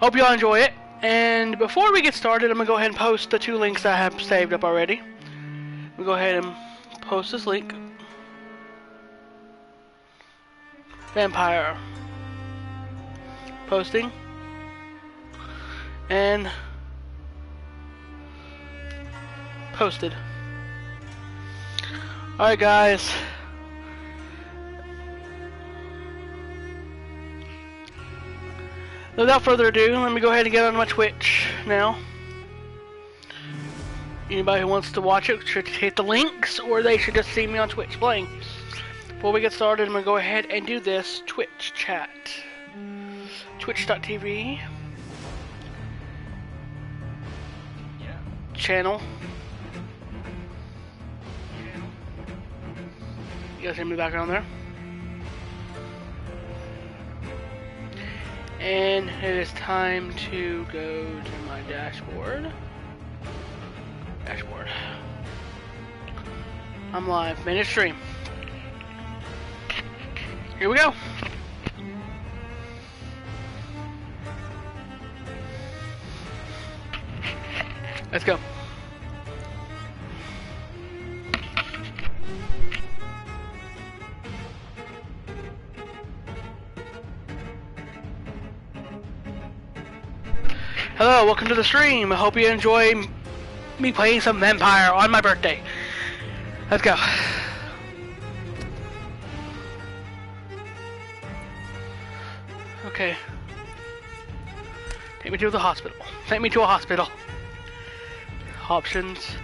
Hope y'all enjoy it. And before we get started, I'm going to go ahead and post the 2 links I have saved up already. We'll go ahead and post this link. Vampyr. Posting. And posted. Alright guys. Without further ado, let me go ahead and get on my Twitch now. Anybody who wants to watch it should hit the links, or they should just see me on Twitch playing. Before we get started, I'm going to go ahead and do this Twitch chat. Twitch.tv channel. You guys hear me in the background there? And it is time to go to my dashboard. I'm live, minute stream. Here we go. Let's go. Hello, welcome to the stream. I hope you enjoy me playing some Vampyr on my birthday. Let's go. Okay. Take me to the hospital. Take me to a hospital. Options.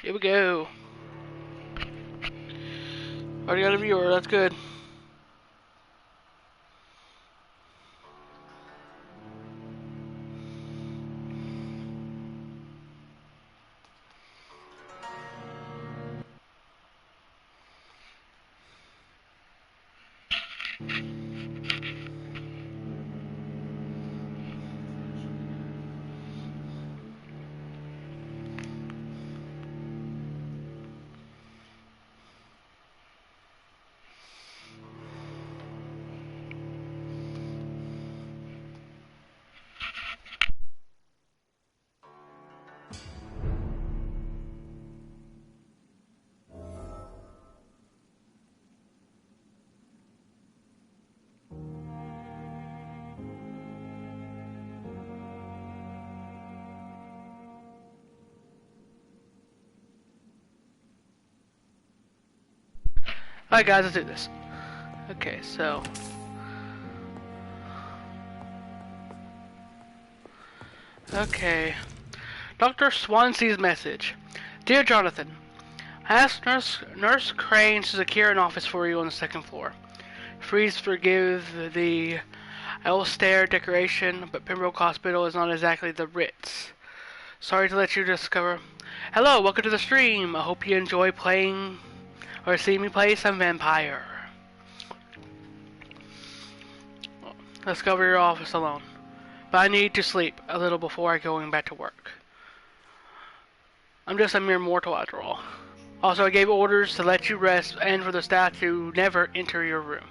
Here we go. Already got a viewer, that's good. Alright guys, let's do this. Okay, so okay. Dr. Swansea's message. Dear Jonathan, I asked Nurse Crane to secure an office for you on the 2nd floor. Please forgive the Elstair decoration, but Pembroke Hospital is not exactly the Ritz. Sorry to let you discover. Hello, welcome to the stream. I hope you enjoy playing or see me play some Vampyr. Let's cover your office alone. But I need to sleep a little before going back to work. I'm just a mere mortal after all. Also, I gave orders to let you rest and for the staff to never enter your room.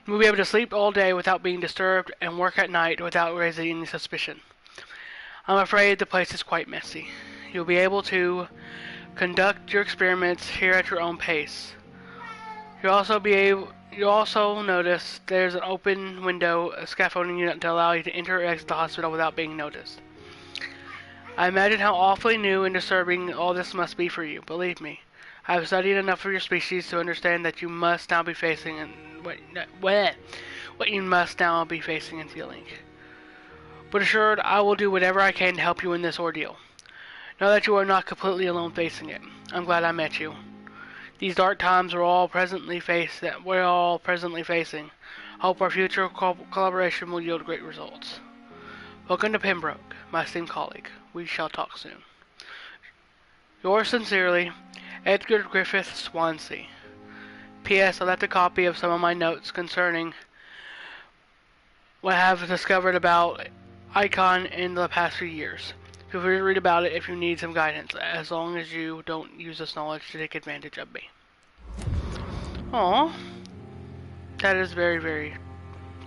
You'll be able to sleep all day without being disturbed and work at night without raising any suspicion. I'm afraid the place is quite messy. You'll be able to conduct your experiments here at your own pace. You'll also notice there's an open window, a scaffolding unit to allow you to enter or exit the hospital without being noticed. I imagine how awfully new and disturbing all this must be for you. Believe me, I have studied enough of your species to understand that you must now be facing what you must now be facing and feeling. But assured, I will do whatever I can to help you in this ordeal. Know that you are not completely alone facing it. I'm glad I met you. These dark times we're all presently facing. Hope our future collaboration will yield great results. Welcome to Pembroke, my esteemed colleague. We shall talk soon. Yours sincerely, Edgar Griffith Swansea. P.S. I left a copy of some of my notes concerning what I have discovered about Icon in the past few years. Feel free to read about it if you need some guidance, as long as you don't use this knowledge to take advantage of me. Aw. That is very, very...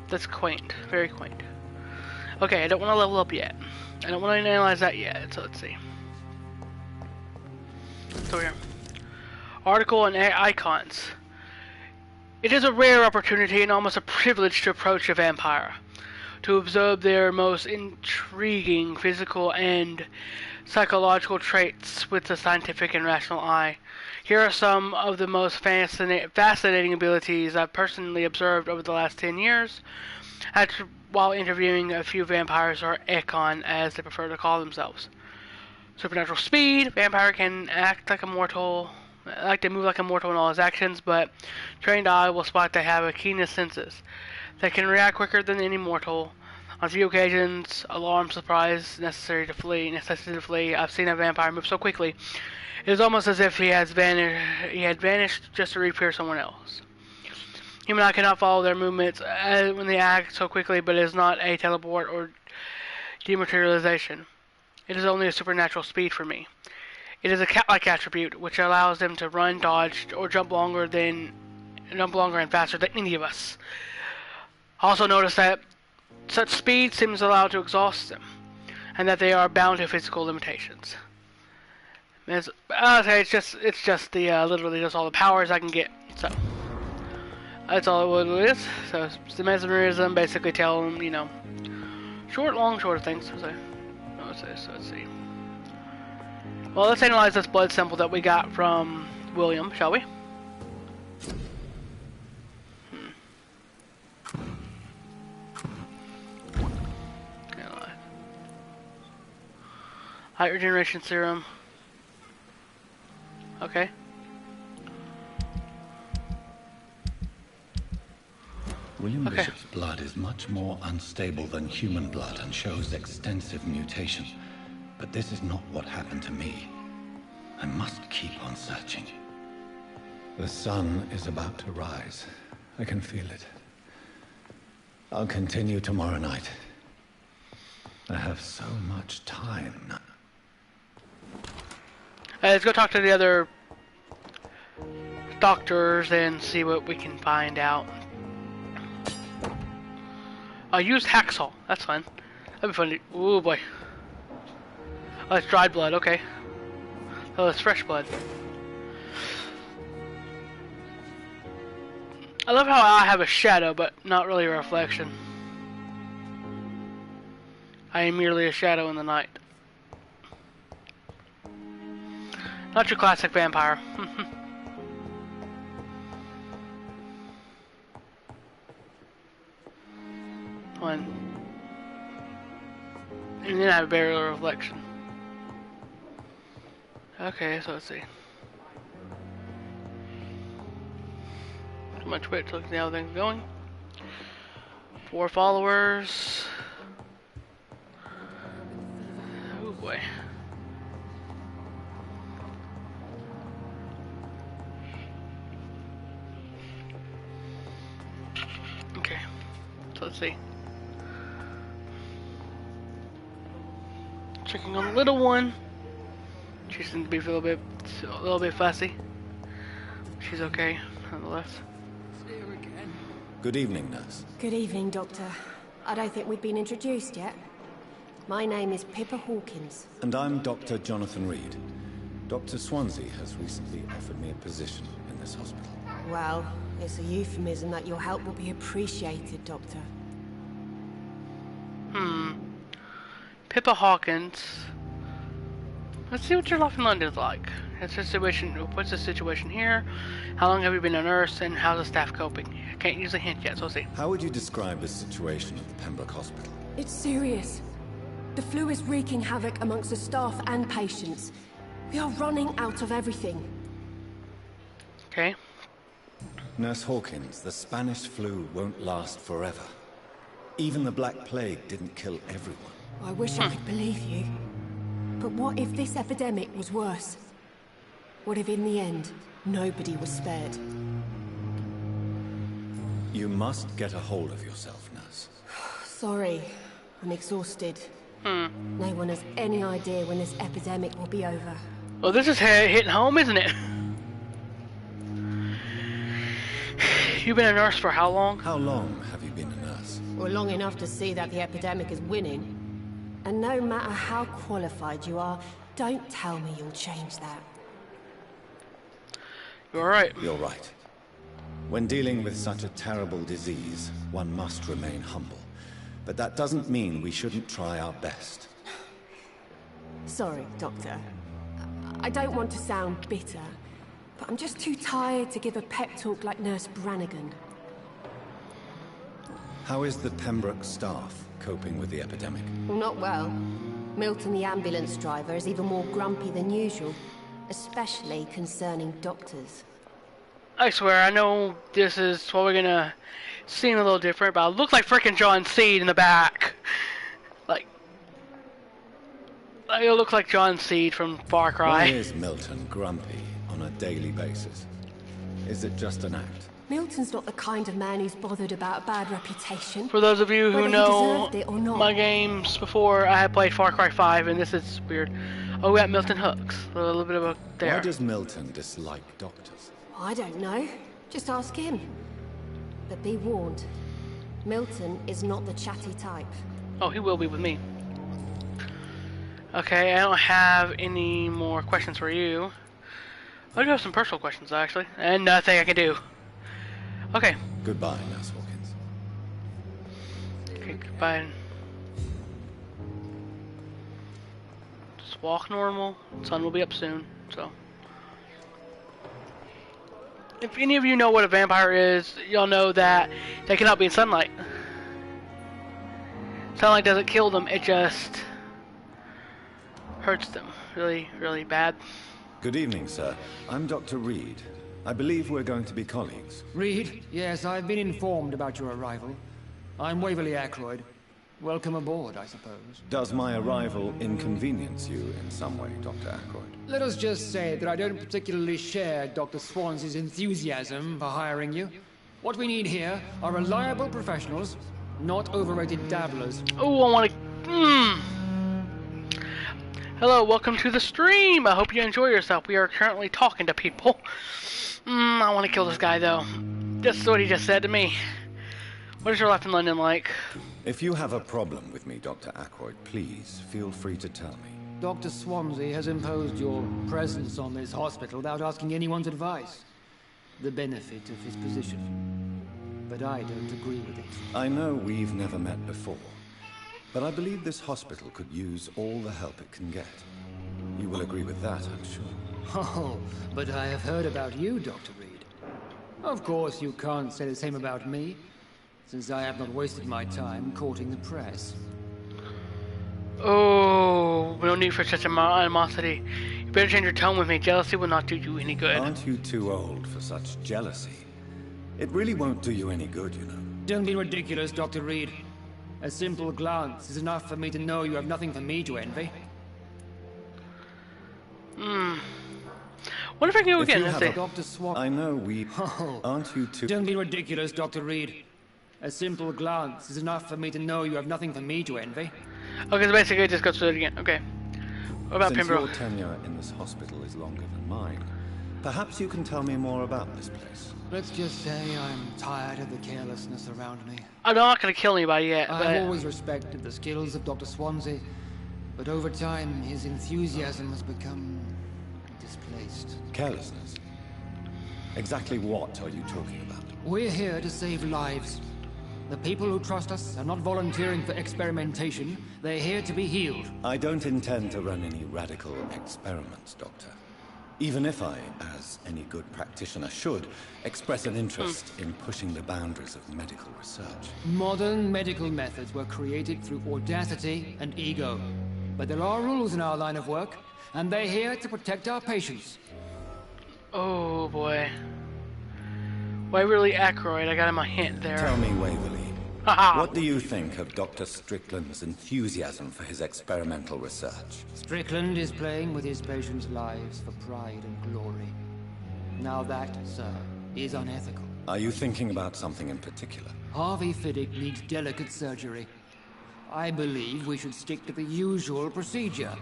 That's quaint. Very quaint. Okay, I don't want to level up yet. I don't want to analyze that yet, so let's see. So here. Article and icons. It is a rare opportunity and almost a privilege to approach a vampire, to observe their most intriguing physical and psychological traits with the scientific and rational eye. Here are some of the most fascinating abilities I've personally observed over the last 10 years while interviewing a few vampires, or Econ as they prefer to call themselves. Supernatural speed. Vampire can act like a mortal, like to move like a mortal in all his actions, but trained eye will spot they have a keenest senses. They can react quicker than any mortal. On few occasions, alarm, surprise, necessity to flee. I've seen a vampire move so quickly. It is almost as if he had vanished just to reappear somewhere else. Human eye cannot follow their movements when they act so quickly, but it is not a teleport or dematerialization. It is only a supernatural speed for me. It is a cat-like attribute, which allows them to run, dodge, or jump longer and faster than any of us. Also notice that such speed seems allowed to exhaust them, and that they are bound to physical limitations. It's just the literally just all the powers I can get. So that's all it is. So it's the mesmerism, basically tell them, you know, short of things. So let's see. Well, let's analyze this blood sample that we got from William, shall we? Height regeneration serum. Okay. William Bishop's blood is much more unstable than human blood and shows extensive mutation. But this is not what happened to me. I must keep on searching. The sun is about to rise. I can feel it. I'll continue tomorrow night. I have so much time now. Let's go talk to the other doctors and see what we can find out. I used hacksaw. That's fun. That'd be fun. Ooh boy. Oh, it's dried blood. Okay. Oh, it's fresh blood. I love how I have a shadow, but not really a reflection. I am merely a shadow in the night. Not your classic vampire. One. And then I have a barrier reflection. Okay, so let's see. Too much wait to look see how things are going. 4 followers. Oh boy. Okay, so let's see. Checking on the little one. She seems to be a little bit fussy. She's okay, nonetheless. Good evening, nurse. Good evening, Doctor. I don't think we've been introduced yet. My name is Pippa Hawkins. And I'm Dr. Jonathan Reed. Dr. Swansea has recently offered me a position in this hospital. Well, it's a euphemism that your help will be appreciated, Doctor. Pippa Hawkins. Let's see what your life in London is like. What's the situation here? How long have you been a nurse, and how's the staff coping? I can't use a hint yet, so we'll see. How would you describe the situation at the Pembroke Hospital? It's serious. The flu is wreaking havoc amongst the staff and patients. We are running out of everything. Okay. Nurse Hawkins, the Spanish flu won't last forever. Even the Black Plague didn't kill everyone. I wish I could believe you. But what if this epidemic was worse? What if in the end, nobody was spared? You must get a hold of yourself, nurse. Sorry, I'm exhausted. No one has any idea when this epidemic will be over. Well, this is hitting home, isn't it? You've been a nurse for how long? How long have you been a nurse? Well, long enough to see that the epidemic is winning. And no matter how qualified you are, don't tell me you'll change that. You're right. You're right. When dealing with such a terrible disease, one must remain humble. But that doesn't mean we shouldn't try our best. Sorry, Doctor. I don't want to sound bitter, but I'm just too tired to give a pep talk like Nurse Brannigan. How is the Pembroke staff coping with the epidemic? Well, not well. Milton, the ambulance driver, is even more grumpy than usual, especially concerning doctors. I swear, I know this is probably gonna seem a little different, but I look like frickin' John Seed in the back. Like it looks like John Seed from Far Cry. Why is Milton grumpy on a daily basis? Is it just an act? Milton's not the kind of man who's bothered about a bad reputation. For those of you who whether he know deserved it or not. my games before, I had played Far Cry 5, and this is weird. Oh, we got Milton Hooks. A little bit of a there. Why does Milton dislike doctors? I don't know. Just ask him. But be warned, Milton is not the chatty type. Oh, he will be with me. Okay, I don't have any more questions for you. I do have some personal questions, actually, and nothing I can do. Okay. Goodbye, Nurse Hawkins. Okay, goodbye. Just walk normal. Sun will be up soon, so. If any of you know what a vampire is, you'll know that they cannot be in sunlight. Sunlight doesn't kill them, it just hurts them really, really bad. Good evening, sir. I'm Dr. Reed. I believe we're going to be colleagues. Reed? Yes, I've been informed about your arrival. I'm Waverly Ackroyd. Welcome aboard, I suppose. Does my arrival inconvenience you in some way, Dr. Ackroyd? Let us just say that I don't particularly share Dr. Swans's enthusiasm for hiring you. What we need here are reliable professionals, not overrated dabblers. Oh, I want to... Hello, welcome to the stream. I hope you enjoy yourself. We are currently talking to people. I want to kill this guy, though. That's what he just said to me. What is your life in London like? If you have a problem with me, Dr. Ackroyd, please feel free to tell me. Dr. Swansea has imposed your presence on this hospital without asking anyone's advice. The benefit of his position. But I don't agree with it. I know we've never met before, but I believe this hospital could use all the help it can get. You will agree with that, I'm sure. Oh, but I have heard about you, Dr. Reed. Of course, you can't say the same about me, since I have not wasted my time courting the press. Oh, no need for such animosity. You better change your tone with me. Jealousy will not do you any good. Aren't you too old for such jealousy? It really won't do you any good, you know. Don't be ridiculous, Dr. Reed. A simple glance is enough for me to know you have nothing for me to envy. What if I can go again? Let's see. Dr. Swan... I know we... Oh, Aren't you too... don't be ridiculous, Dr. Reed. A simple glance is enough for me to know you have nothing for me to envy. Okay, so basically just go through it again. Okay. What about Since Pembroke? your tenure in this hospital is longer than mine, perhaps you can tell me more about this place. Let's just say I'm tired of the carelessness around me. I'm not going to kill anybody yet, but... I've always respected the skills of Dr. Swansea, but over time his enthusiasm has become displaced. Carelessness? Exactly what are you talking about? We're here to save lives. The people who trust us are not volunteering for experimentation. They're here to be healed. I don't intend to run any radical experiments, Doctor. Even if I, as any good practitioner should, express an interest in pushing the boundaries of medical research. Modern medical methods were created through audacity and ego. But there are rules in our line of work, and they're here to protect our patients. Oh, boy. Waverly Ackroyd, I got him a hint there. Tell me, Waverly, Haha. what do you think of Dr. Strickland's enthusiasm for his experimental research? Strickland is playing with his patients' lives for pride and glory. Now that, sir, is unethical. Are you thinking about something in particular? Harvey Fiddick needs delicate surgery. I believe we should stick to the usual procedure.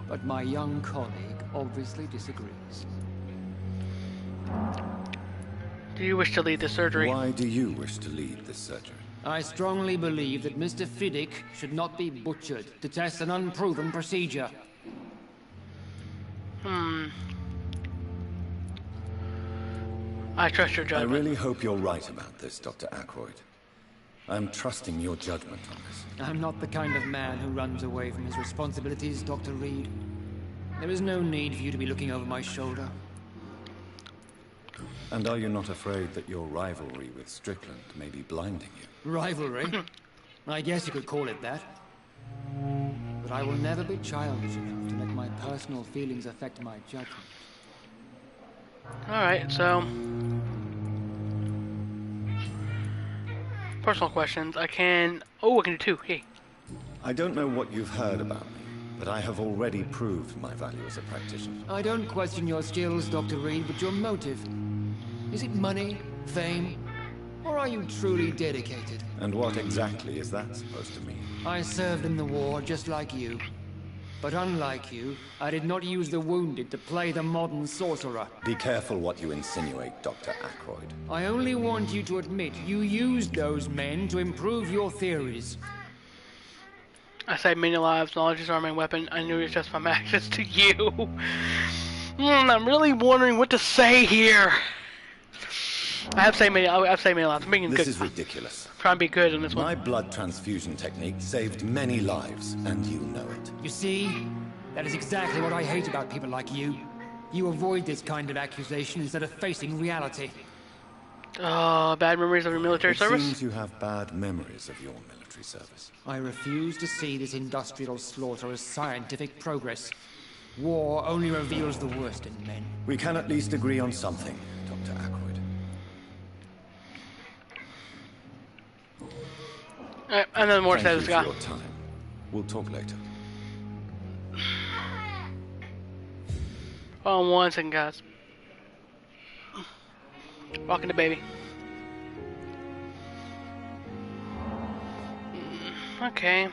But my young colleague obviously disagrees. Do you wish to lead the surgery? Why do you wish to lead this surgery? I strongly believe that Mr. Vict should not be butchered to test an unproven procedure. I trust your I judgment. really hope you're right about this, Dr. Ackroyd. I'm trusting your judgment on this. I'm not the kind of man who runs away from his responsibilities, Dr. Reed. There is no need for you to be looking over my shoulder. And are you not afraid that your rivalry with Strickland may be blinding you? Rivalry? I guess you could call it that. But I will never be childish enough to let my personal feelings affect my judgment. Alright, so... personal questions. I can... oh, I can do two. Hey. I don't know what you've heard about me, but I have already proved my value as a practitioner. I don't question your skills, Dr. Reed, but your motive. Is it money, fame, or are you truly dedicated? And what exactly is that supposed to mean? I served in the war just like you. But unlike you, I did not use the wounded to play the modern sorcerer. Be careful what you insinuate, Dr. Ackroyd. I only want you to admit you used those men to improve your theories. I saved many lives. Knowledge is our main weapon. I knew it was just from access to you. I'm really wondering what to say here. I've saved many lives. I'm being This good. is ridiculous. Trying to be good in this My one. blood transfusion technique saved many lives, and you know it. You see? That is exactly what I hate about people like you. You avoid this kind of accusation instead of facing reality. Bad memories of your military It service? seems you have bad memories of your military service. I refuse to see this industrial slaughter as scientific progress. War only reveals the worst in men. We can at least agree on something, Dr. Ackroyd. Alright, and then more Thank says you guy. for your time. We'll talk later. Hold on 1 second, guys. Rocking the baby. Okay.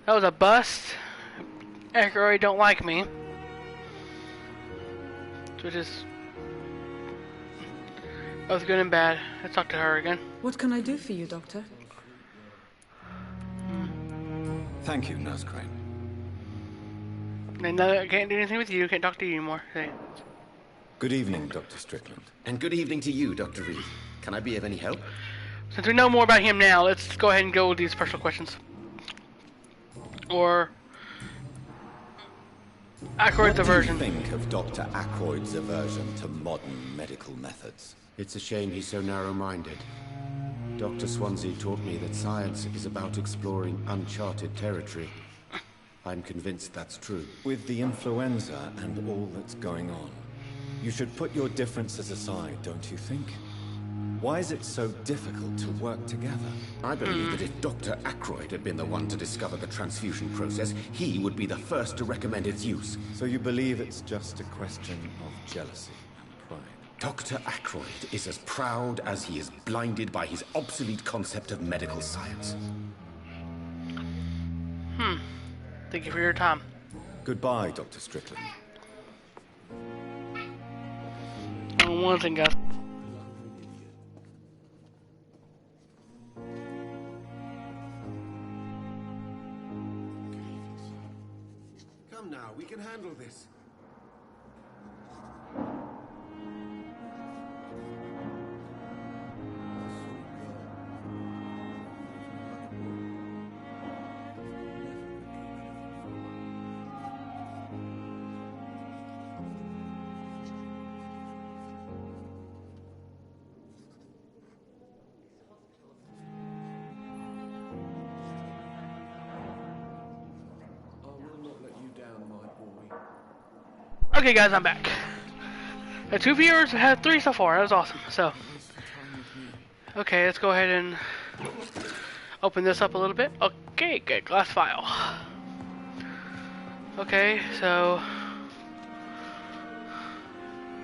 That was a bust. Ackroyd don't like me. Which is both good and bad. Let's talk to her again. What can I do for you, Doctor? Thank you, Nurse Crane. And I can't do anything with you. Can't talk to you anymore. Hey. Good evening, Dr. Strickland. And good evening to you, Dr. Reed. Can I be of any help? Since we know more about him now, let's go ahead and go with these personal questions. Or Ackroyd's aversion. What do you think of Dr. Ackroyd's aversion to modern medical methods? It's a shame he's so narrow-minded. Dr. Swansea taught me that science is about exploring uncharted territory. I'm convinced that's true. With the influenza and all that's going on, you should put your differences aside, don't you think? Why is it so difficult to work together? I believe that if Dr. Ackroyd had been the one to discover the transfusion process, he would be the first to recommend its use. So you believe it's just a question of jealousy and pride? Dr. Ackroyd is as proud as he is blinded by his obsolete concept of medical science. Thank you for your time. Goodbye, Dr. Strickland. One thing, guys. Come now, we can handle this. Okay, guys, I'm back. The 2 viewers had 3 so far. That was awesome. So, okay, let's go ahead and open this up a little bit. Okay, good. Glass file. Okay, so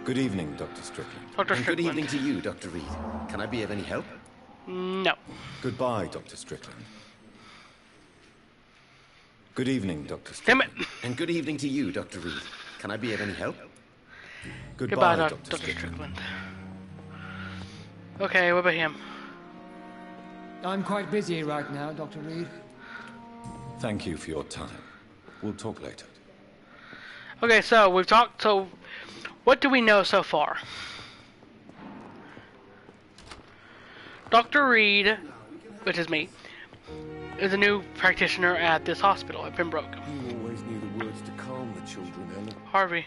Good evening, Dr. Strickland. Dr. And good Strickland. evening to you, Dr. Reed. Can I be of any help? No. Goodbye, Dr. Strickland. Good evening, Dr. Damn Strickland. it. And good evening to you, Dr. Reed. Can I be of any help? Goodbye, Goodbye, Dr. Strickland. Okay, what about him? I'm quite busy right now, Dr. Reed. Thank you for your time. We'll talk later. Okay, so we've talked. So, what do we know so far? Dr. Reed, which is me, is a new practitioner at this hospital at Pembroke. You always knew the words to calm the children, Ellen. Harvey.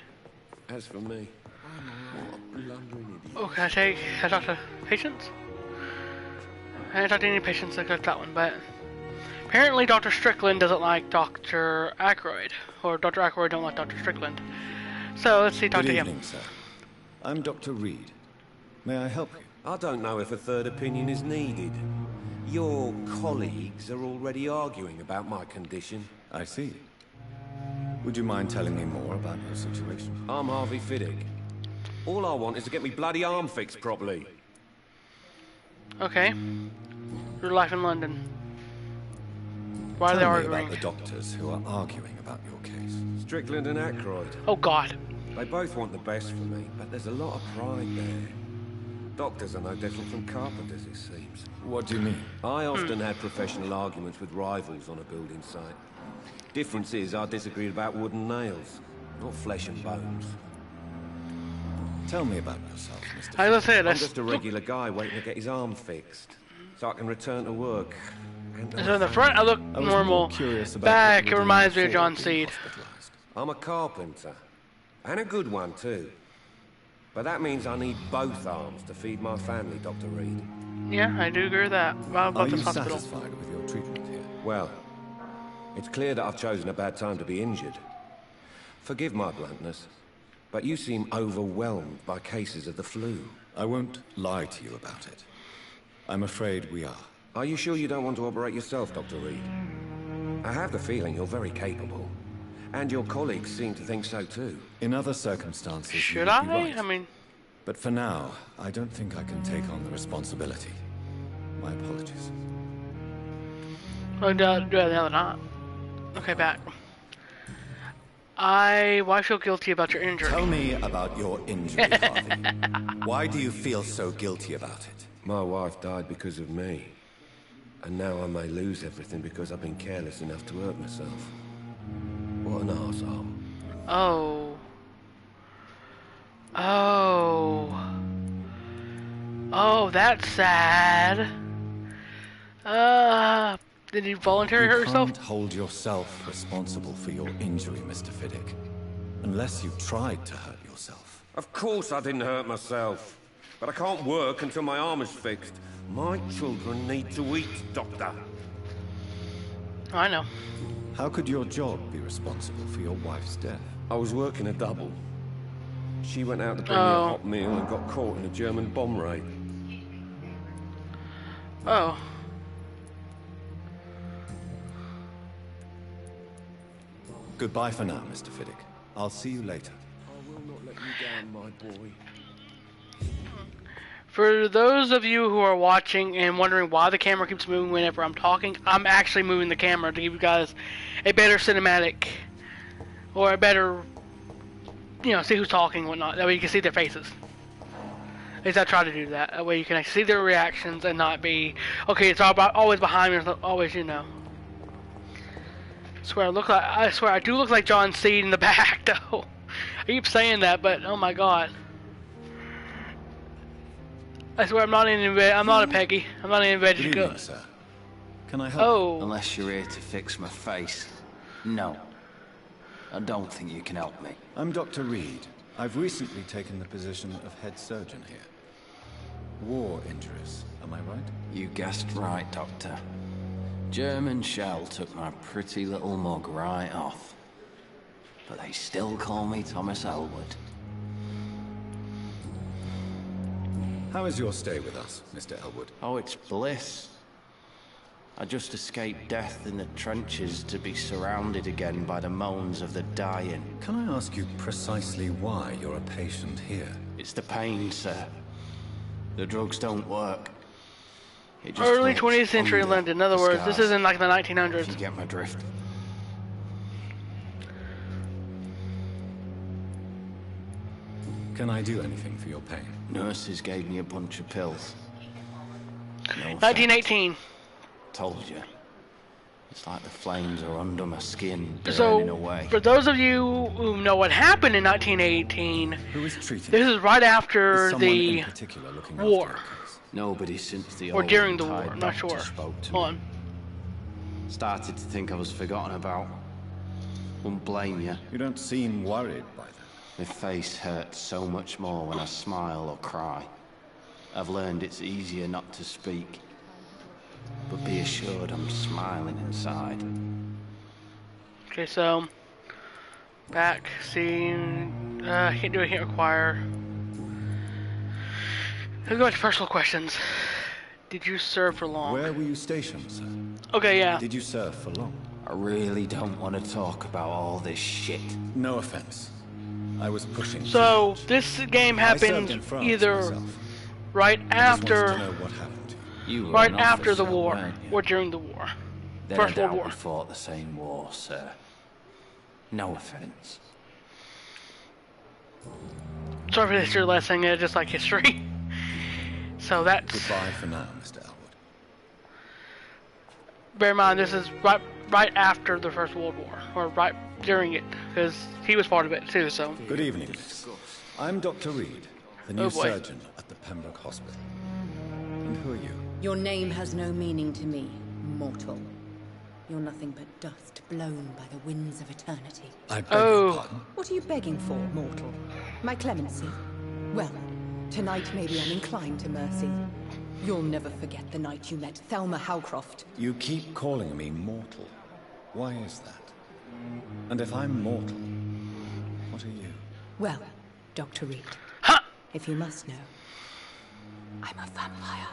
As for me, what a blundering idiot. Oh, can I talk to patients? I didn't talk to any patients except that one, but apparently Dr. Strickland doesn't like Dr. Aykroyd, or Dr. Aykroyd don't like Dr. Strickland. So let's see, talk to him. Good evening, sir. I'm Dr. Reed. May I help you? I don't know if a third opinion is needed. Your colleagues are already arguing about my condition. I see. Would you mind telling me more about your situation? I'm Harvey Fiddick. All I want is to get me bloody arm fixed properly. Okay. Your life in London. Why are they Tell me arguing? about the doctors who are arguing about your case. Strickland and Aykroyd. Oh God. They both want the best for me, but there's a lot of pride there. Doctors are no different from carpenters, it seems. What do you mean? I often had professional arguments with rivals on a building site. Difference is, I disagreed about wood and nails, not flesh and bones. Tell me about yourself, Mr. As I said, I'm just a regular guy waiting to get his arm fixed, so I can return to work. So in the front, I look I was normal. more curious about Back, what it you were reminds me doing of John before being Seed. hospitalized. I'm a carpenter, and a good one too. But that means I need both arms to feed my family, Dr. Reed. Yeah, I do agree with that. About Are this you hospital. satisfied with your treatment here? Well, it's clear that I've chosen a bad time to be injured. Forgive my bluntness, but you seem overwhelmed by cases of the flu. I won't lie to you about it. I'm afraid we are. Are you sure you don't want to operate yourself, Dr. Reed? I have the feeling you're very capable. And your colleagues seem to think so too. In other circumstances, you Should would be I? right. I mean, But for now, I don't think I can take on the responsibility. My apologies. well, do I now not? Okay, back. Why feel guilty about your injury? Tell me about your injury, Harvey. Why do you feel so guilty about it? My wife died because of me. And now I may lose everything because I've been careless enough to hurt myself. What an arsehole. Oh. Oh. Oh, that's sad. Did you voluntarily hurt You yourself? can't hold yourself responsible for your injury, Mr. Fiddick. Unless you tried to hurt yourself. Of course I didn't hurt myself. But I can't work until my arm is fixed. My children need to eat, Doctor. I know. How could your job be responsible for your wife's death? I was working a double. She went out to bring me a hot meal and got caught in a German bomb raid. Oh. Goodbye for now, Mr. Fiddick. I'll see you later. I will not let you down, my boy. For those of you who are watching and wondering why the camera keeps moving whenever I'm talking, I'm actually moving the camera to give you guys a better cinematic, or a better, see who's talking and whatnot. That way you can see their faces. At least I try to do that. That way you can actually see their reactions and not be, okay, it's always behind me, it's always, I swear I do look like John Seed in the back, though. I keep saying that, but oh my god. I swear I'm not a Peggy. I'm not even Good vegetarian. evening, sir. Can I help? Oh. Unless you're here to fix my face. No. I don't think you can help me. I'm Dr. Reed. I've recently taken the position of head surgeon here. War injuries, am I right? You guessed right, Doctor. German shell took my pretty little mug right off. But they still call me Thomas Elwood. How is your stay with us, Mr. Elwood? Oh, it's bliss. I just escaped death in the trenches to be surrounded again by the moans of the dying. Can I ask you precisely why you're a patient here? It's the pain, sir. The drugs don't work. It just Early makes 20th century under London. In other the words, this scars. isn't like the If 1900s. you get my drift. Can I do anything for your pain? Nurses gave me a bunch of pills. No 1918. Told you. It's like the flames are under my skin, burning So, away. for those of you who know what happened in 1918, Who is treating this is right Is after someone in the particular looking war. after your case? Nobody since the or old during the war. untied I'm not doctor sure. spoke to Hold me. on. Started to think I was forgotten about. Wouldn't blame you. You don't seem worried by that. My face hurts so much more when I smile or cry. I've learned it's easier not to speak. But be assured I'm smiling inside. Okay, so back scene. Can't do it. Can't require. Let's go back to personal questions. Did you serve for long? Where were you stationed, sir? Okay, yeah. Did you serve for long? I really don't want to talk about all this shit. No offense. I was pushing. So this game I served happened in France either myself. right I just wanted to after, know what happened to you. You were right an after the officer, war, weren't you? or during the war. Then First I World doubt War. we fought the same war, sir. No offense. Sorry for this, your last thing. It's just like history. So that's. Goodbye for now, Mr. Elwood. Bear in mind, this is right after the First World War, or right during it, because he was part of it too. So. Good evening, miss. I'm Dr. Reed, the new Oh, boy. surgeon at the Pembroke Hospital. And who are you? Your name has no meaning to me, mortal. You're nothing but dust blown by the winds of eternity. I beg Oh. your pardon? What are you begging for, mortal? My clemency? Well, tonight maybe I'm inclined to mercy. You'll never forget the night you met Thelma Howcroft. You keep calling me mortal. Why is that? And if I'm mortal, what are you? Well, Dr. Reed, Ha! if you must know, I'm a vampire.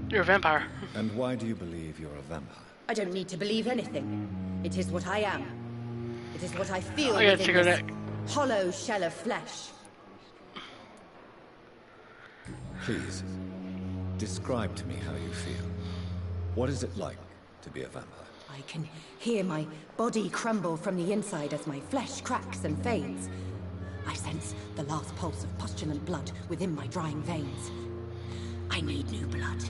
You're a vampire. And why do you believe you're a vampire? I don't need to believe anything. It is what I am. It is what I feel I gotta within check her this neck. hollow shell of flesh. Please, describe to me how you feel. What is it like to be a vampire? I can hear my body crumble from the inside as my flesh cracks and fades. I sense the last pulse of postulant blood within my drying veins. I need new blood.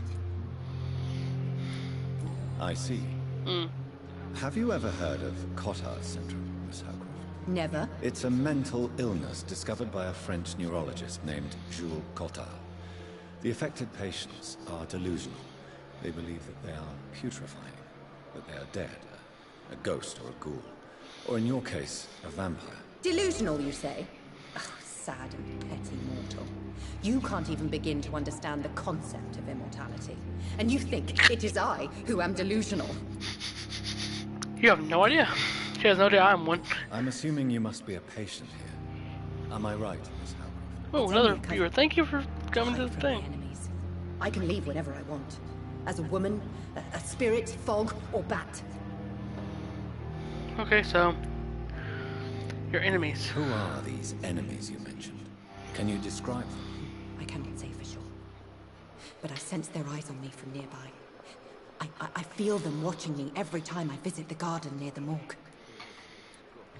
I see. Have you ever heard of Cotard syndrome, Miss Howcroft? Never. It's a mental illness discovered by a French neurologist named Jules Cotard. The affected patients are delusional. They believe that they are putrefying, that they are dead, a ghost or a ghoul, or in your case, a vampire. Delusional, you say? Oh, sad and petty mortal. You can't even begin to understand the concept of immortality. And you think it is I who am delusional. You have no idea. She has no idea I'm one. I'm assuming you must be a patient here. Am I right, Miss Howcroft? Oh, another viewer. Thank you for coming to Hide the from my thing. enemies. I can leave whenever I want. As a woman, a spirit, fog, or bat. Okay, so your enemies. Who are these enemies you mentioned? Can you describe them? I cannot say for sure. But I sense their eyes on me from nearby. I feel them watching me every time I visit the garden near the morgue.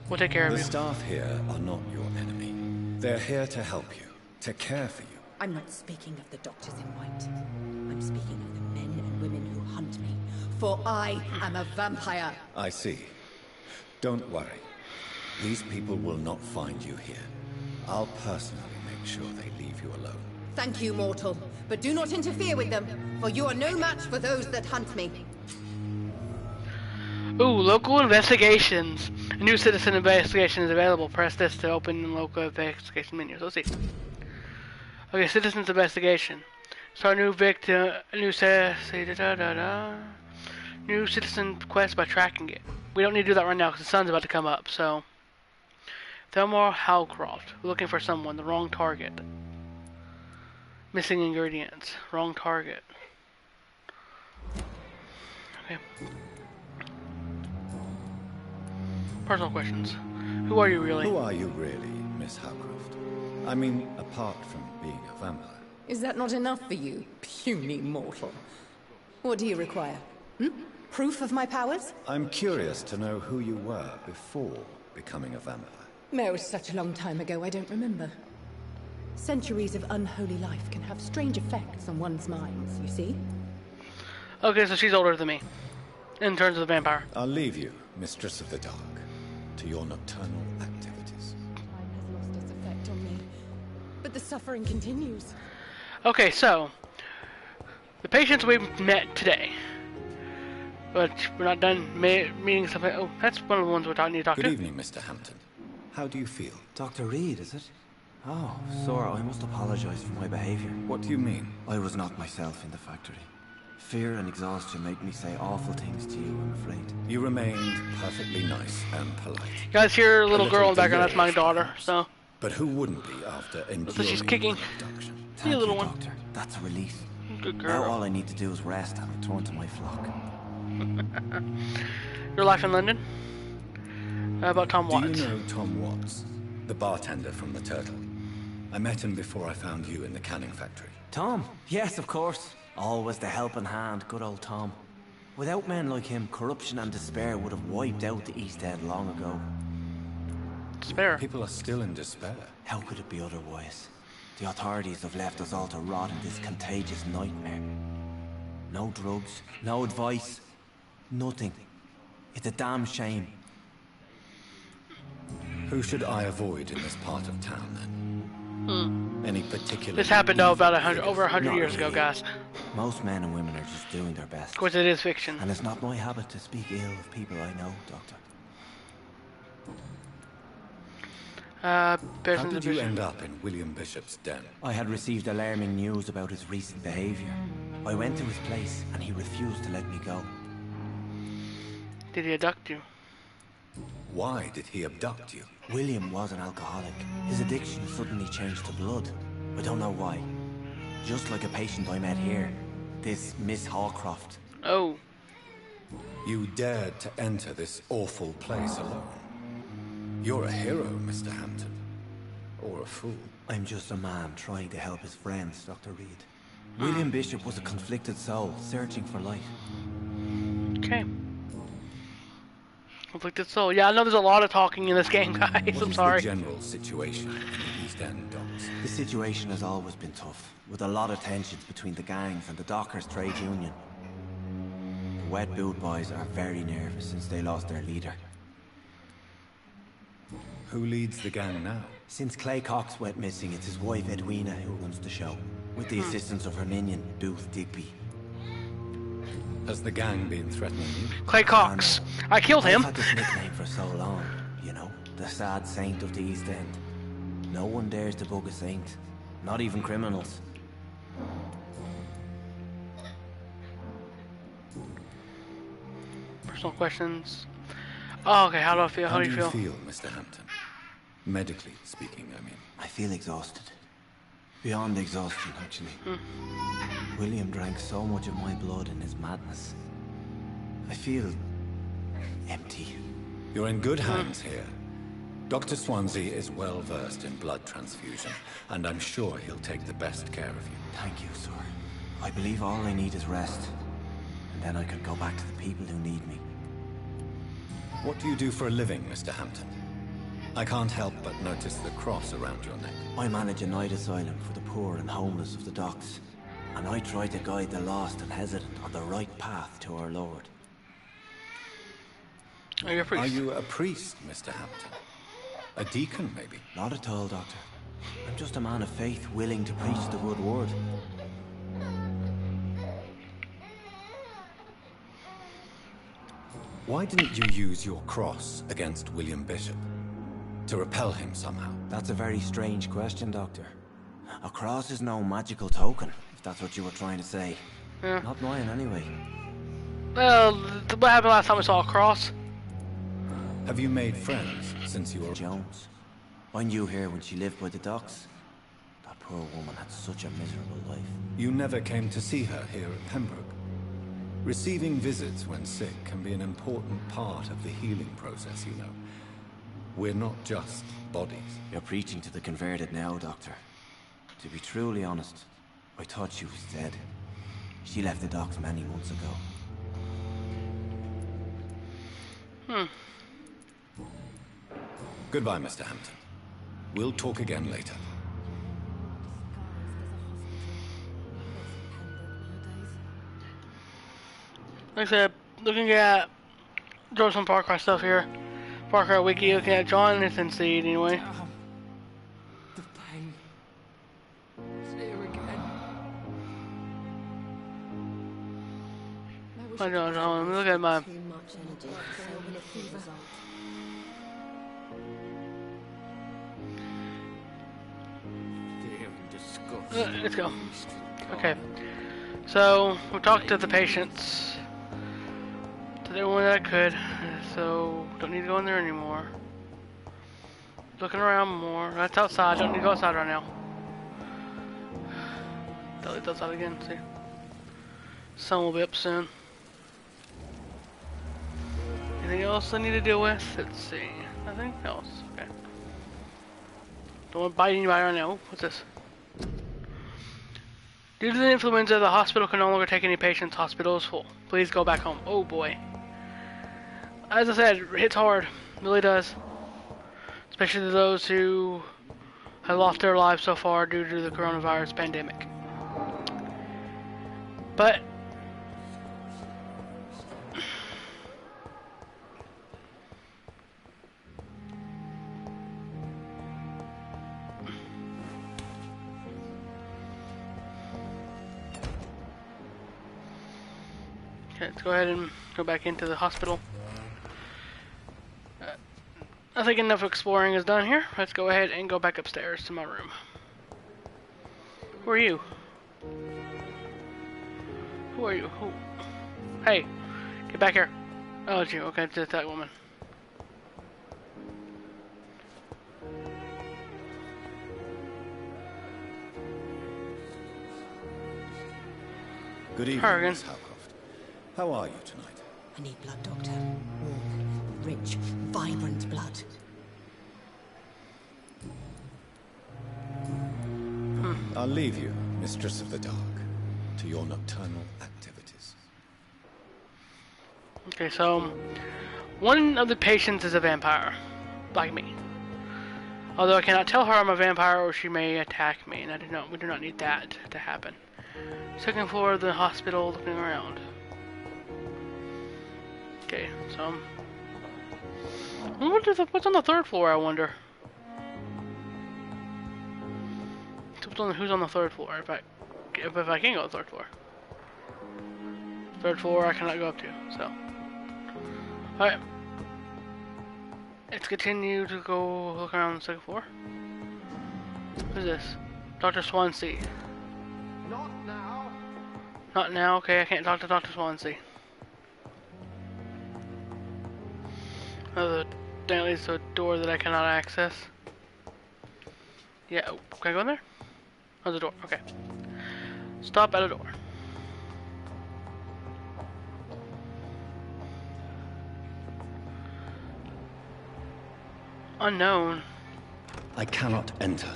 We'll take care of The you. staff here are not your enemy. They're here to help you, to care for you. I'm not speaking of the doctors in white. I'm speaking of the men and women who hunt me. For I am a vampire. I see. Don't worry. These people will not find you here. I'll personally make sure they leave you alone. Thank you, mortal. But do not interfere with them, for you are no match for those that hunt me. Ooh, local investigations. A new citizen investigation is available. Press this to open the local investigation menu. Let's see. Okay, citizens investigation. Start new vict. New citizen quest by tracking it. We don't need to do that right now because the sun's about to come up. So, Thelma Howcroft. We're looking for someone. The wrong target. Missing ingredients. Wrong target. Okay. Personal questions. Who are you really? Who are you really, Miss Howcroft? I mean, apart from being a vampire. Is that not enough for you, puny mortal? What do you require? Proof of my powers? I'm curious to know who you were before becoming a vampire. No, it was such a long time ago, I don't remember. Centuries of unholy life can have strange effects on one's minds, you see? Okay, so she's older than me. In terms of the vampire. I'll leave you, Mistress of the Dark, to your nocturnal activities. Time has lost its effect on me, but the suffering continues. Okay, so the patients we met today, but we're not done meeting something. Oh, that's one of the ones we need to talk to. Good evening, Mr. Hampton. How do you feel? Dr. Reed, is it? Oh, sir, I must apologize for my behavior. What do you mean? I was not myself in the factory. Fear and exhaustion made me say awful things to you, I'm afraid. You remained perfectly nice and polite. You guys hear a little girl in the background? That's my daughter. Perhaps. So. But who wouldn't be after enduring So she's kicking. abduction? Thank little you, one. Doctor. That's a relief. Good Now girl. all I need to do is rest and return to my flock. Your life in London? How about Tom Watts? Do you know Tom Watts, the bartender from the Turtle? I met him before I found you in the canning factory. Tom? Yes, of course. Always the helping hand, good old Tom. Without men like him, corruption and despair would have wiped out the East End long ago. Despair. People are still in despair. How could it be otherwise? The authorities have left us all to rot in this contagious nightmare. No drugs, no advice, nothing. It's a damn shame. Who should I avoid in this part of town, then? Any particular... This happened about over 100 Not years ago, really. guys. Most men and women are just doing their best. Of course, it is fiction. And it's not my habit to speak ill of people I know, Doctor. How Business did you division. end up in William Bishop's den? I had received alarming news about his recent behavior. I went to his place and he refused to let me go. Did he abduct you? Why did he abduct you? William was an alcoholic. His addiction suddenly changed to blood. I don't know why. Just like a patient I met here. This Miss Hawcroft. Oh. You dared to enter this awful place alone. You're a hero, Mr. Hampton. Or a fool. I'm just a man trying to help his friends, Dr. Reed. William Bishop was a conflicted soul, searching for light. Okay. Conflicted soul. Yeah, I know there's a lot of talking in this game, guys. What I'm is sorry. the general situation in the East End docks? The situation has always been tough, with a lot of tensions between the gangs and the Dockers Trade Union. The Wet Boot Boys are very nervous since they lost their leader. Who leads the gang now? Since Clay Cox went missing, it's his wife Edwina who runs the show, with the assistance of her minion, Booth Digby. Has the gang been threatening you? Clay Cox. I killed him. I've had this nickname for so long, you know, the sad saint of the East End. No one dares to bug a saint, not even criminals. Personal questions. Oh, okay. How do I feel? How do you feel? Mr. Hampton? Medically speaking, I mean. I feel exhausted. Beyond exhaustion, actually. William drank so much of my blood in his madness. I feel empty. You're in good hands here. Dr. Swansea is well versed in blood transfusion, and I'm sure he'll take the best care of you. Thank you, sir. I believe all I need is rest. And then I can go back to the people who need me. What do you do for a living, Mr. Hampton? I can't help but notice the cross around your neck. I manage a night asylum for the poor and homeless of the docks. And I try to guide the lost and hesitant on the right path to our Lord. Are you a priest? Are you a priest, Mr. Hampton? A deacon, maybe? Not at all, Doctor. I'm just a man of faith willing to preach the good word. Why didn't you use your cross against William Bishop? To repel him somehow? That's a very strange question, Doctor. A cross is no magical token, if that's what you were trying to say. Yeah. Not mine, anyway. Well, what happened last time we saw a cross? Have you made friends since you were... Jones. I knew her when she lived by the docks. That poor woman had such a miserable life. You never came to see her here at Pembroke. Receiving visits when sick can be an important part of the healing process, you know. We're not just bodies. You're preaching to the converted now, Doctor. To be truly honest, I thought she was dead. She left the docks many months ago. Goodbye, Mr. Hampton. We'll talk again later. Like I said, looking at some Far Cry stuff here. Far Cry Wiki, looking at Jonathan Seed anyway. Damn. The pain. It's here again. I don't know. Let me look at my. Too much energy for so little result. Let's go. Okay. So we talked to the patients. Did everyone that I could. So don't need to go in there anymore. Looking around more. That's outside. Don't need to go outside right now. Delete outside again. See. Sun will be up soon. Anything else I need to deal with? Let's see. Nothing else. Okay. Don't want to bite anybody right now. What's this? Due to the influenza, the hospital can no longer take any patients. Hospital is full. Please go back home. Oh boy. As I said, it hits hard. It really does. Especially to those who have lost their lives so far due to the coronavirus pandemic. But okay, let's go ahead and go back into the hospital. I think enough exploring is done here. Let's go ahead and go back upstairs to my room. Who are you? Who are you? Who? Hey, get back here. Oh, it's you. Okay, it's that woman. Good evening, Harrigan. Miss Howcroft. How are you tonight? I need blood, Doctor. Warm, rich, vibrant blood. I'll leave you, Mistress of the Dark, to your nocturnal activities. Okay, so one of the patients is a vampire, like me. Although I cannot tell her I'm a vampire, or she may attack me, and we do not need that to happen. Second floor of the hospital, looking around. Okay, so what's on the third floor? I wonder. Who's on the third floor? If I can go to the third floor. Third floor I cannot go up to. So, all right. Let's continue to go look around the second floor. Who's this? Dr. Swansea. Not now. Not now. Okay, I can't talk to Dr. Swansea. Another thing that leads to a door that I cannot access. Yeah, can I go in there? Oh, the door. Okay. Stop at a door. Unknown. I cannot enter.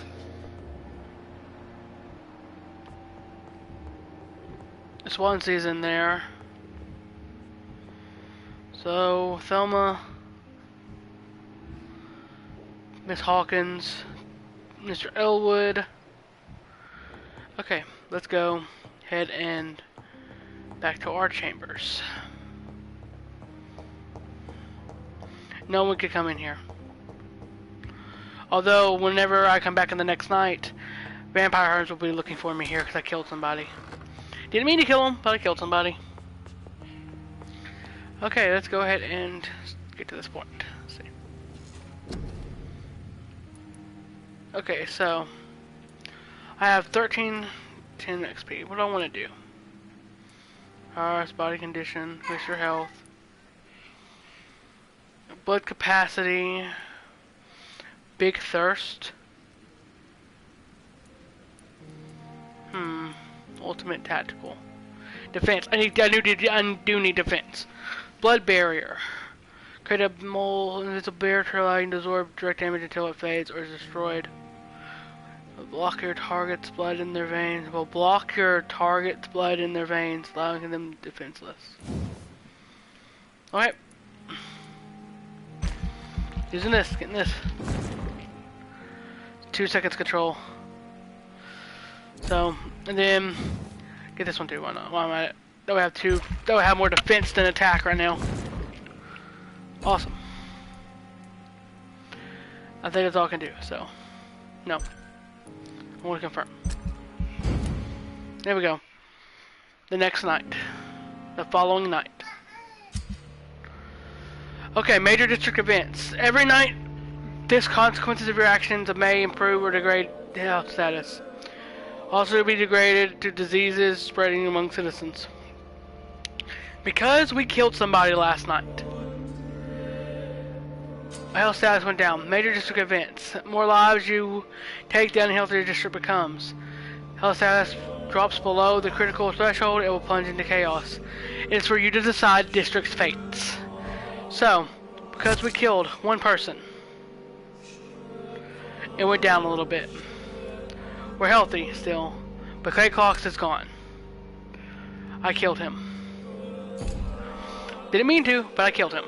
Swansea's in there. So, Thelma, Miss Hawkins, Mr. Elwood. Okay, let's go ahead and back to our chambers. No one could come in here. Although, whenever I come back in the next night, vampire hunters will be looking for me here because I killed somebody. Didn't mean to kill him, but I killed somebody. Okay, let's go ahead and get to this point. Let's see. Okay, so I have 1310 XP. What do I want to do? Body condition, increase your health, blood capacity, big thirst. Ultimate tactical. Defense. I do need defense. Blood barrier. Create a mole invisible barrier allowing to absorb direct damage until it fades or is destroyed. Block your target's blood in their veins. Will block your target's blood in their veins, allowing them defenseless. Alright. Using this, getting this. 2 seconds control. So, and then get this one too. Why not? Why am I? That would have two. That would have more defense than attack right now. Awesome. I think that's all I can do. So, no. I want to confirm. There we go. The next night. The following night. Okay, major district events. Every night, this consequences of your actions may improve or degrade health status. Also be degraded to diseases spreading among citizens. Because we killed somebody last night, my health status went down. Major district events. More lives you take down, the healthier your district becomes. Health status drops below the critical threshold, it will plunge into chaos. It is for you to decide district's fates. So, because we killed one person, it went down a little bit. We're healthy still, but Clay Cox is gone. I killed him. Didn't mean to, but I killed him.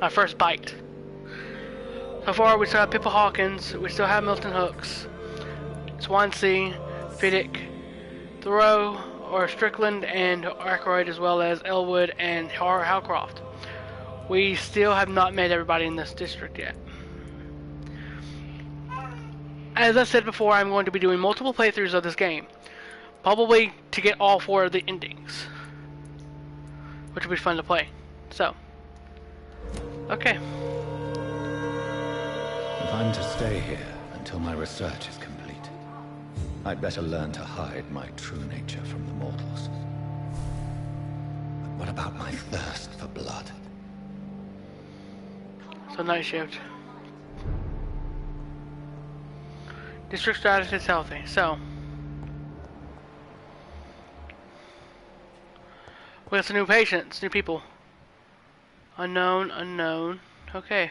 My first bite. So far, we still have Pippa Hawkins, we still have Milton Hooks, Swansea, Fiddick, Thoreau, or Strickland, and Aykroyd, as well as Elwood and Howcroft. We still have not met everybody in this district yet. As I said before, I'm going to be doing multiple playthroughs of this game. Probably to get all 4 of the endings. Which will be fun to play. So. Okay. If I'm to stay here until my research is complete, I'd better learn to hide my true nature from the mortals. But what about my thirst for blood? So night shift. District status is healthy, so. We got some new patients, new people. Unknown, unknown. Okay.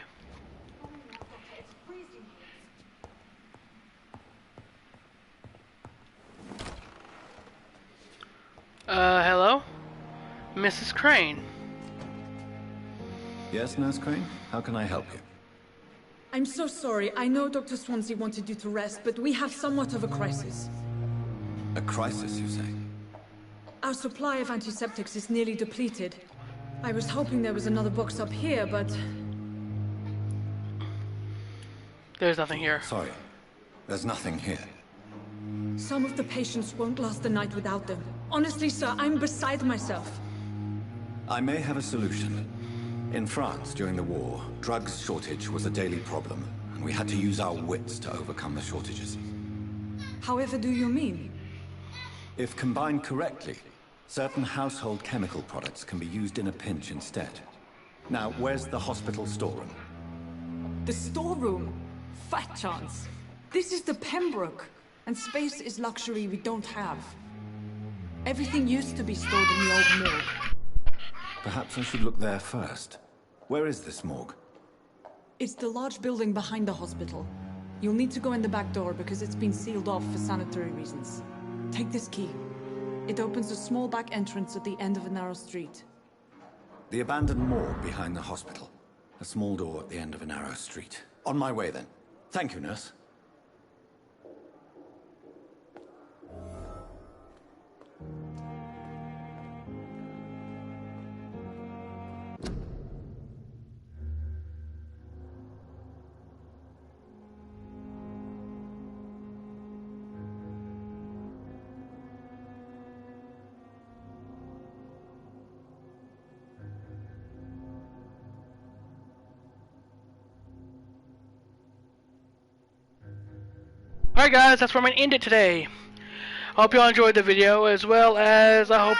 Hello? Mrs. Crane. Yes, Nurse Crane? How can I help you? I'm so sorry. I know Dr. Swansea wanted you to rest, but we have somewhat of a crisis. A crisis, you say? Our supply of antiseptics is nearly depleted. I was hoping there was another box up here, but... There's nothing here. Sorry. There's nothing here. Some of the patients won't last the night without them. Honestly, sir, I'm beside myself. I may have a solution. In France, during the war, drugs shortage was a daily problem, and we had to use our wits to overcome the shortages. However do you mean? If combined correctly, certain household chemical products can be used in a pinch instead. Now, where's the hospital storeroom? The storeroom? Fat chance. This is the Pembroke, and space is luxury we don't have. Everything used to be stored in the old morgue. Perhaps I should look there first. Where is this morgue? It's the large building behind the hospital. You'll need to go in the back door because it's been sealed off for sanitary reasons. Take this key. It opens a small back entrance at the end of a narrow street. The abandoned morgue behind the hospital. A small door at the end of a narrow street. On my way then. Thank you, nurse. Alright guys, that's where I'm going to end it today. I hope you all enjoyed the video, as well as I hope...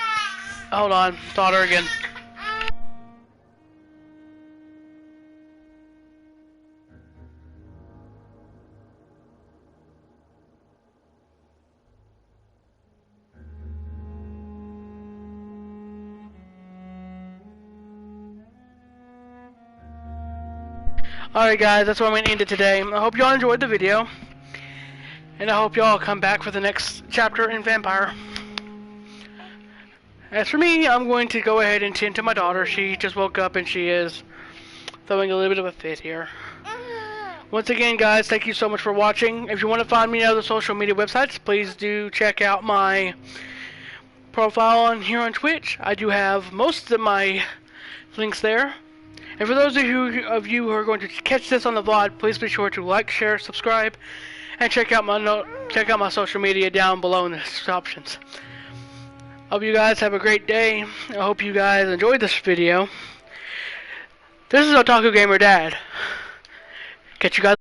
Hold on, daughter again. Alright guys, that's where I'm going to end it today. I hope you all enjoyed the video. And I hope y'all come back for the next chapter in Vampyr. As for me, I'm going to go ahead and tend to my daughter. She just woke up and she is throwing a little bit of a fit here. Once again, guys, thank you so much for watching. If you want to find me on other social media websites, please do check out my profile on here on Twitch. I do have most of my links there. And for those of you who are going to catch this on the VOD, please be sure to like, share, subscribe, and check out my social media down below in the options. Hope you guys have a great day. I hope you guys enjoyed this video. This is Otaku Gamer Dad. Catch you guys